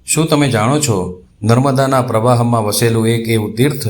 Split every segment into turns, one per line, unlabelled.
શું તમે જાણો છો, નર્મદાના પ્રવાહમાં વસેલું એક એવું તીર્થ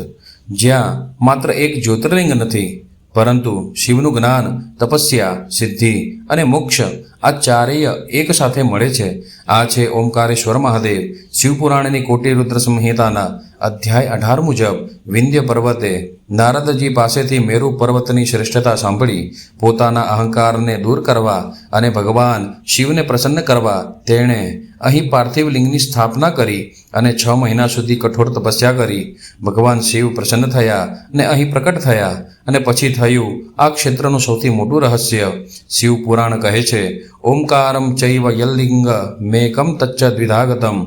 જ્યાં માત્ર એક જ્યોતિર્લિંગ નથી, પરંતુ શિવનું જ્ઞાન, તપસ્યા, સિદ્ધિ અને મોક્ષ આ ચારેય એક સાથે મળે છે. આ છે ઓમકારેશ્વર મહાદેવ. શિવપુરાણની કોટી રુદ્ર સંહિતાના અધ્યાય 18 મુજબ વિંધ્ય પર્વતે નારદજી પાસેથી મેરુ પર્વતની શ્રેષ્ઠતા સાંભળી પોતાના અહંકારને દૂર કરવા અને ભગવાન શિવને પ્રસન્ન કરવા તેણે અહીં પાર્થિવ લિંગની સ્થાપના કરી અને 6 મહિના સુધી કઠોર તપસ્યા કરી. ભગવાન શિવ પ્રસન્ન થયા અને અહીં પ્રકટ થયા અને પછી થયું આ ક્ષેત્રનું સૌથી મોટું રહસ્ય. શિવ પુરાણ કહે છે, ઓમકારમ ચૈવ યલ્લિંગ મેકમ તચ્ચ દ્વિધાગતમ,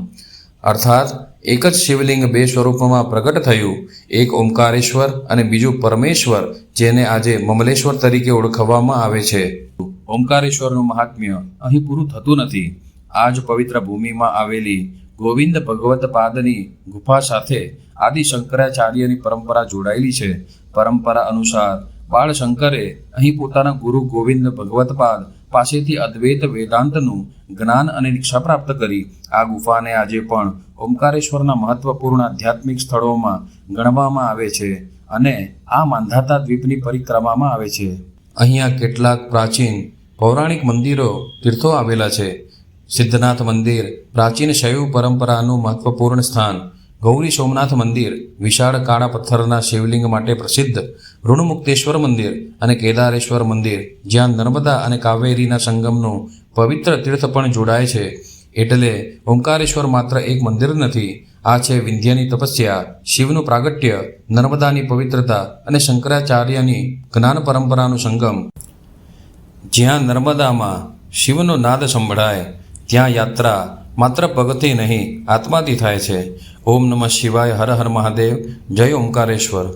અર્થાત એક જ શિવલિંગ બે સ્વરૂપમાં પ્રગટ થયું, એક ઓમકારેશ્વર અને બીજું પરમેશ્વર, જેને આજે મમલેશ્વર તરીકે ઓળખવામાં આવે છે. ઓમકારેશ્વરનું મહાત્મ્ય અહીં પૂરું થતું નથી. આ જ પવિત્ર ભૂમિમાં આવેલી ગોવિંદ ભગવત પાદની ગુફા સાથે આદિ શંકરાચાર્યની પરંપરા જોડાયેલી છે. પરંપરા અનુસાર બાળશંકરે અહીં પોતાના ગુરુ ગોવિંદ ભગવતપાદ પાસેથી અદ્વૈત વેદાંતનું જ્ઞાન અને દીક્ષા પ્રાપ્ત કરી. આ ગુફાને આજે પણ ઓમકારેશ્વરના મહત્વપૂર્ણ આધ્યાત્મિક સ્થળોમાં ગણવામાં આવે છે અને આ માંધાતા દ્વીપની પરિક્રમામાં આવે છે. અહીંયા કેટલાક પ્રાચીન પૌરાણિક મંદિરો, તીર્થો આવેલા છે. સિદ્ધનાથ મંદિર પ્રાચીન શૈવ પરંપરાનું મહત્વપૂર્ણ સ્થાન. ગૌરી સોમનાથ મંદિર વિશાળ કાળા પથ્થરના શિવલિંગ માટે પ્રસિદ્ધ. ઋણમુક્તેશ્વર મંદિર અને કેદારેશ્વર મંદિર, જ્યાં નર્મદા અને કાવેરીના સંગમનું પવિત્ર તીર્થ પણ જોડાય છે. એટલે ઓમકારેશ્વર માત્ર એક મંદિર નથી, આ છે વિંધ્યની તપસ્યા, શિવનું પ્રાગટ્ય, નર્મદાની પવિત્રતા અને શંકરાચાર્યની જ્ઞાન પરંપરાનું સંગમ. જ્યાં નર્મદામાં શિવનો નાદ સંભળાય ત્યાં યાત્રા માત્ર પગથી નહીં, આત્માથી થાય છે. ઓમ નમઃ શિવાય. હર હર મહાદેવ. જય ઓમકારેશ્વર.